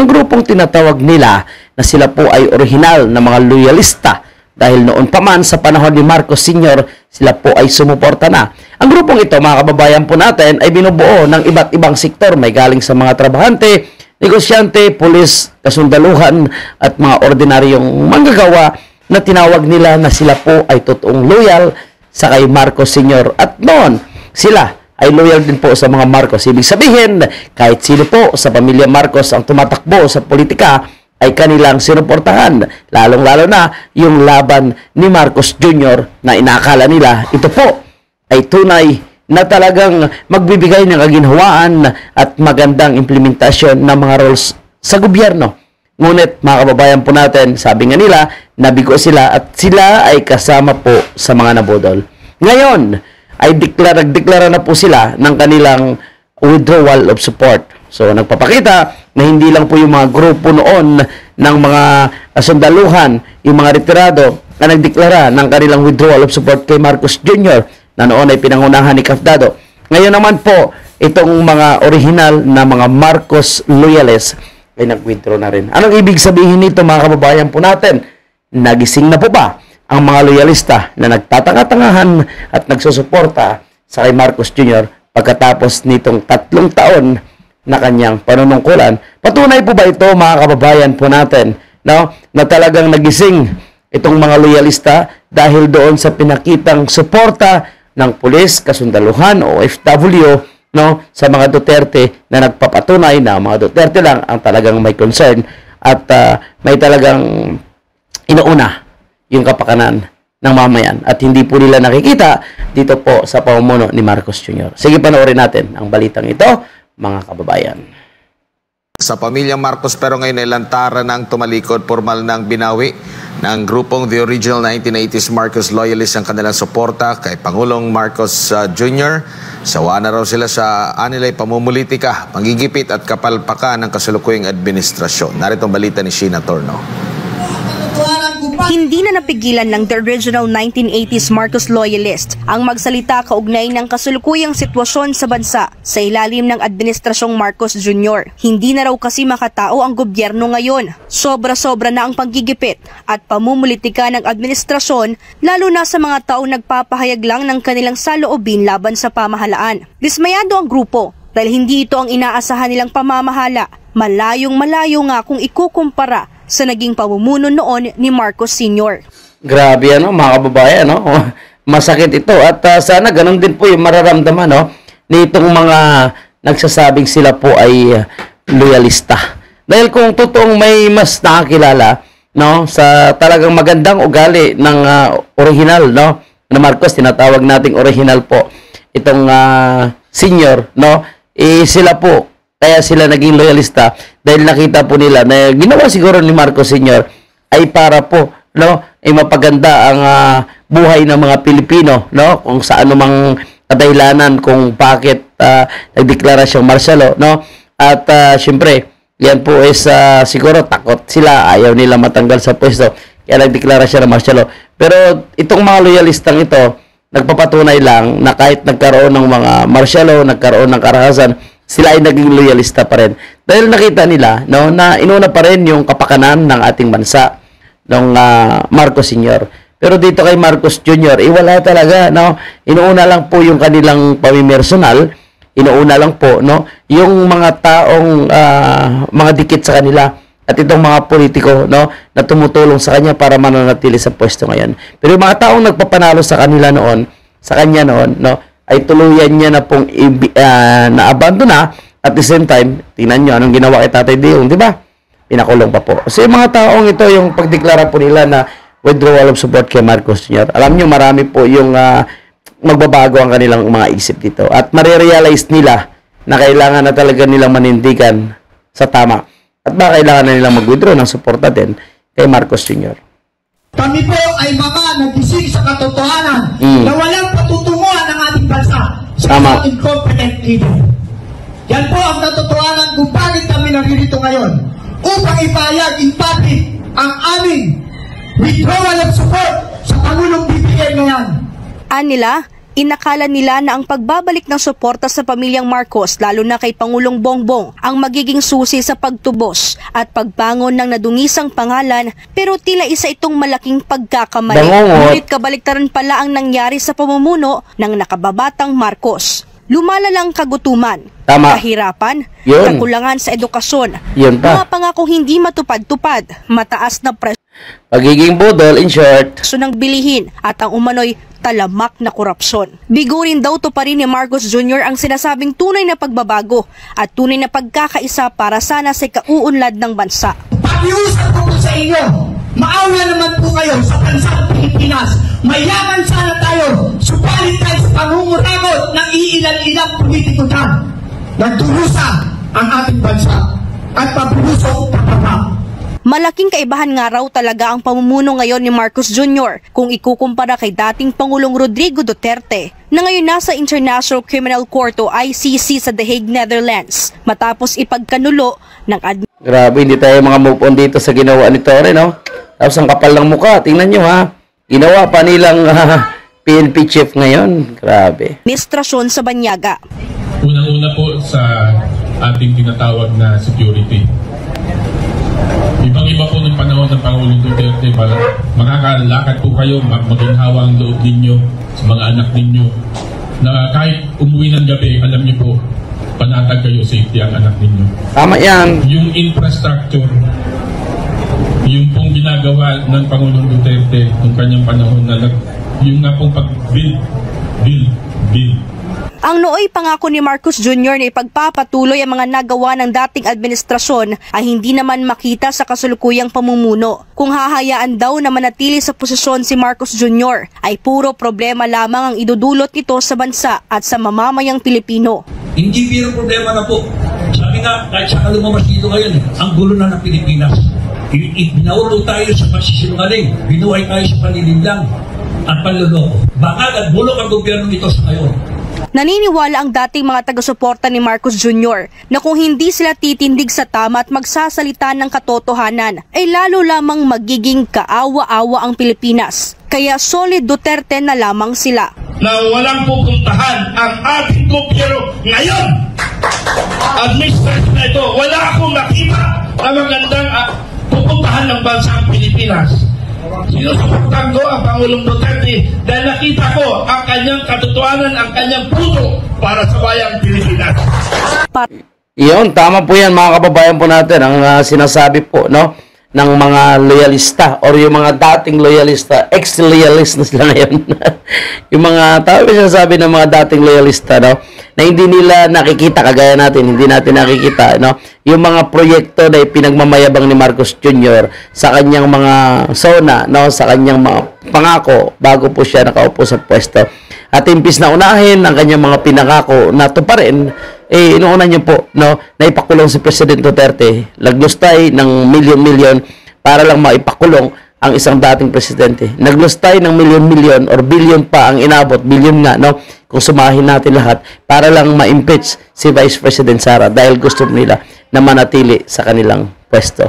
ang grupong tinatawag nila na sila po ay orihinal na mga loyalista dahil noon pa man sa panahon ni Marcos Sr. sila po ay sumuporta na. Ang grupong ito, mga kababayan po natin, ay binubuo ng iba't ibang sektor. May galing sa mga trabahante, negosyante, pulis, kasundaluhan at mga ordinaryong manggagawa na tinawag nila na sila po ay totoong loyal sa kay Marcos Sr. At noon, sila ay loyal din po sa mga Marcos. Ibig sabihin, kahit sino po sa pamilya Marcos ang tumatakbo sa politika, ay kanilang sinuportahan. Lalong-lalo na yung laban ni Marcos Jr. na inakala nila, ito po ay tunay na talagang magbibigay ng kaginhawaan at magandang implementasyon ng mga roles sa gobyerno. Ngunit, mga kababayan po natin, sabi nga nila, nabigo sila at sila ay kasama po sa mga nabudol. Ngayon, ay nagdeklara na po sila ng kanilang withdrawal of support. So, nagpapakita na hindi lang po yung mga grupo noon ng mga kasundaluhan, yung mga retirado, na nagdeklara ng kanilang withdrawal of support kay Marcos Jr. na noon ay pinangunahan ni Cafdado. Ngayon naman po, itong mga original na mga Marcos loyalists ay nag-withdraw na rin. Anong ibig sabihin nito, mga kababayan po natin? Nagising na po ba ang mga loyalista na nagtatanga-tangahan at nagsusuporta sa kay Marcos Jr. pagkatapos nitong 3 taon na kanyang panunungkulan? Patunay po ba ito, mga kababayan po natin, no, na talagang nagising itong mga loyalista dahil doon sa pinakitang suporta ng pulis, kasundaluhan o OFW, no, sa mga Duterte na nagpapatunay na mga Duterte lang ang talagang may concern at may talagang inuuna yung kapakanan ng mamayan at hindi po nila nakikita dito po sa pamumuno ni Marcos Jr. Sige, panoorin natin ang balitang ito, mga kababayan. Sa pamilyang Marcos pero ngayon ay lantaran ng tumalikod, formal ng binawi ng grupong The Original 1980s Marcos Loyalists ang kanilang suporta kay Pangulong Marcos Jr. Sawa na raw sila sa anilay pamumulitika, pangigipit at kapalpakan ng kasalukuyang administrasyon. Narito ang balita ni Sheena Torno. Hindi na napigilan ng The Original 1980s Marcos Loyalist ang magsalita kaugnay ng kasalukuyang sitwasyon sa bansa sa ilalim ng Administrasyong Marcos Jr. Hindi na raw kasi makatao ang gobyerno ngayon. Sobra-sobra na ang panggigipit at pamumulitika ng administrasyon, lalo na sa mga taong nagpapahayag lang ng kanilang saloobin laban sa pamahalaan. Dismayado ang grupo dahil hindi ito ang inaasahan nilang pamamahala. Malayong-malayo nga kung ikukumpara sa naging pamumuno noon ni Marcos Sr. Grabe, ano, mga kababayan, no? Masakit ito at sana ganun din po yung mararamdaman, no, nitong mga nagsasabing sila po ay loyalista. Dahil kung totoong may mas nakakilala, no, sa talagang magandang ugali ng original, no, na Marcos, tinatawag nating original po itong senior, no, sila po. Kaya sila naging loyalista dahil nakita po nila na ginawa siguro ni Marcos Sr. ay para po, no, ay mapaganda ang buhay ng mga Pilipino, no, kung sa anumang kadahilanan kung bakit nagdeklara siyang martial law, no. At syempre, yan po is siguro takot sila, ayaw nila matanggal sa pwesto, kaya nagdeklara siya ng martial law. Pero itong mga loyalistang ito, nagpapatunay lang na kahit nagkaroon ng mga martial law, nagkaroon ng karahasan, sila ay naging loyalista pa rin. Dahil nakita nila, no, na inuna pa rin yung kapakanan ng ating bansa ng Marcos Sr. Pero dito kay Marcos Jr., wala talaga, no. Inuuna lang po yung kanilang pamimersonal, inuuna lang po, no, yung mga taong mga dikit sa kanila at itong mga politiko, no, na tumutulong sa kanya para mananatili sa pwesto ngayon. Pero yung mga taong nagpapanalo sa kanila noon, sa kanya noon, no, ay tuluyan niya na pong na-abandona. At the same time, tingnan nyo anong ginawa kay Tatay Digong, di ba? Pinakulong pa po. So yung mga taong ito, yung pagdeklara po nila na withdrawal of support kay Marcos Jr., alam nyo, marami po yung magbabago ang kanilang mga isip dito. At marirealize nila na kailangan na talaga nilang manindigan sa tama. At baka kailangan na nilang mag-withdraw ng suporta din kay Marcos Jr. Kami po ay mga nagising sa katotohanan na walang patutunguhan ng ating bansa sa mga incompetent leader. Yan po ang katotohanan kung bakit kami naririto ngayon upang ipahayag in public ang aming withdrawal of support sa Pangulong BBM ngayon. Anila, Inakala nila na ang pagbabalik ng suporta sa pamilyang Marcos, lalo na kay Pangulong Bongbong, ang magiging susi sa pagtubos at pagbangon ng nadungisang pangalan, pero tila isa itong malaking pagkakamali. Ngunit kabaliktaran pala ang nangyari sa pamumuno ng nakababatang Marcos. Lumalalang kagutuman, kahirapan, kakulangan sa edukasyon, mga pangakong hindi matupad-tupad, mataas na presyo, pagiging budol, in short, ng bilihin at ang umano'y talamak na korupsyon. Bigo rin daw to pa rin ni Marcos Jr. ang sinasabing tunay na pagbabago at tunay na pagkakaisa para sana sa kauunlad ng bansa. Pakiusap ko po sa inyo, maawa naman po kayo sa bansang Pilipinas. Mayaman sana tayo, subalit tayo sa pangunguragot ng iilan-ilang politiko dyan. Nagdurusa ang ating bansa at pabulusok papapa. Malaking kaibahan nga raw talaga ang pamumuno ngayon ni Marcos Jr. kung ikukumpara kay dating Pangulong Rodrigo Duterte na ngayon nasa International Criminal Court o ICC sa The Hague, Netherlands matapos ipagkanulo ng Grabe, hindi tayo mga move on dito sa ginawa ni Torre, no? Tapos ang kapal ng mukha, tingnan nyo ha. Ginawa pa nilang PNP chief ngayon. Grabe. administrasyon sa Banyaga. Unang-una po sa ating tinatawag na security. Ibang-iba po ng panahon ng Pangulong Duterte, makakalakad po kayo, maginhawa ang loob ninyo sa mga anak ninyo, na kahit umuwi ng gabi, alam niyo po, panatag kayo, safety ang anak ninyo. Tama yan. Yung infrastructure, yung pong ginagawa ng Pangulong Duterte noong kanyang panahon na yung nga pong pag-build. Ang nooy pangako ni Marcos Jr. na ipagpapatuloy ang mga nagawa ng dating administrasyon ay hindi naman makita sa kasulukuyang pamumuno. Kung hahayaan daw na manatili sa posisyon si Marcos Jr. ay puro problema lamang ang idudulot nito sa bansa at sa mamamayang Pilipino. Hindi biro problema na po. Sabi nga, kahit saka lumabas dito ngayon, ang gulo na ng Pilipinas. Binaulo tayo sa pasisinungaling, binuhay tayo sa panlilinlang at panloloko. Bakal at bulok ang gobyerno nito sa ngayon. Naniniwala ang dating mga taga-suporta ni Marcos Jr. na kung hindi sila titindig sa tama at magsasalita ng katotohanan, ay lalo lamang magiging kaawa-awa ang Pilipinas. Kaya solid Duterte na lamang sila. Na walang pupuntahan ang ating gobyerno ngayon. Administration na ito, wala akong nakita na magandang pupuntahan ng bansang Pilipinas. Sinusuportan ko ang Pangulong Duterte dahil nakita ko ang kanyang katotohanan, ang kanyang puso para sa bayang Pilipinas. Iyon, tama po yan mga kababayan po natin. Ang sinasabi po, no, ng mga loyalista or yung mga dating loyalista, ex-loyalist na sila ngayon. Yung mga tao sinasabi ng mga dating loyalista, no, na hindi nila nakikita, kagaya natin, hindi natin nakikita, no, yung mga proyekto na pinagmamayabang ni Marcos Jr. sa kanyang mga zona, no, sa kanyang mga pangako bago po siya nakaupo sa pwesto. At imbis na unahin ang kanyang mga pinangako na ito pa rin, inuuna niyo po, no, na ipakulong si President Duterte, laglustay ng milyon-milyon para lang maipakulong ang isang dating presidente. Naglustay ng milyon-milyon or billion pa ang inabot, billion nga, no, kung sumahin natin lahat para lang ma-impeach si Vice President Sara dahil gusto nila na manatili sa kanilang pwesto.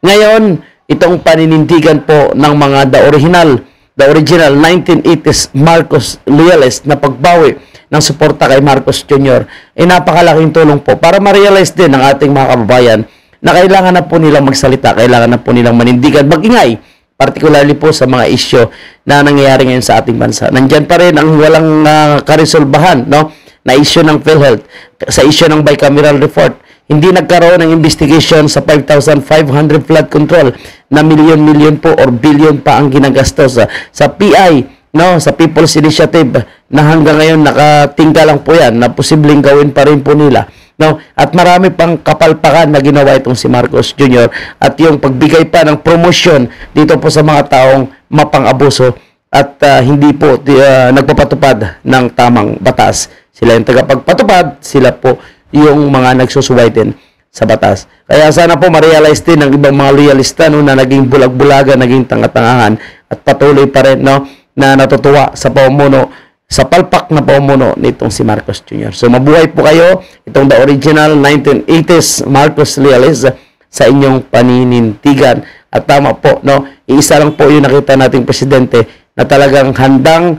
Ngayon, itong paninindigan po ng mga the original 1980s Marcos loyalist na pagbawi ng suporta kay Marcos Jr. ay napakalaking tulong po para ma-realize din ng ating mga kababayan na kailangan na po nilang magsalita, kailangan na po nilang manindigan, mag-ingay, particularly po sa mga isyo na nangyayari ngayon sa ating bansa. Nandyan pa rin ang walang karesolbahan, no, na isyo ng PhilHealth, sa isyo ng bicameral report. Hindi nagkaroon ng investigation sa 5,500 flood control na milyon-milyon po or billion pa ang ginagastos sa PI, no, sa People's Initiative na hanggang ngayon nakatingka lang po yan na posibleng gawin pa rin po nila, no, at marami pang kapalpakan na ginawa itong si Marcos Jr. at yung pagbigay pa ng promotion dito po sa mga taong mapang-abuso at hindi po nagpapatupad ng tamang batas. Sila yung tagapagpatupad, sila po yung mga nagsusuway din sa batas. Kaya sana po ma-realize din ng ibang mga loyalista, no, na naging bulag-bulaga, naging tanga-tangahan at patuloy pa rin, no, na natutuwa sa pamumuno, sa palpak na pamumuno nitong si Marcos Jr. So mabuhay po kayo, itong the original 1980s Marcos loyalist sa inyong paninindigan. At tama po, no, iisa lang po yung nakita nating presidente na talagang handang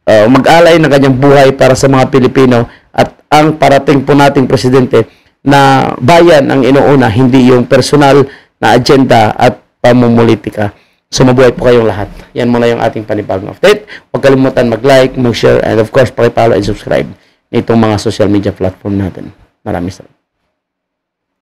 mag-alay ng kanyang buhay para sa mga Pilipino at ang parating po nating presidente na bayan ang inuuna, hindi yung personal na agenda at pamumulitika. So mabuhay po kayong lahat. Yan muna yung ating panibagong update. Huwag kalimutan mag-like, mag-share, and of course, paki-follow and subscribe nitong mga social media platform natin. Maraming salamat.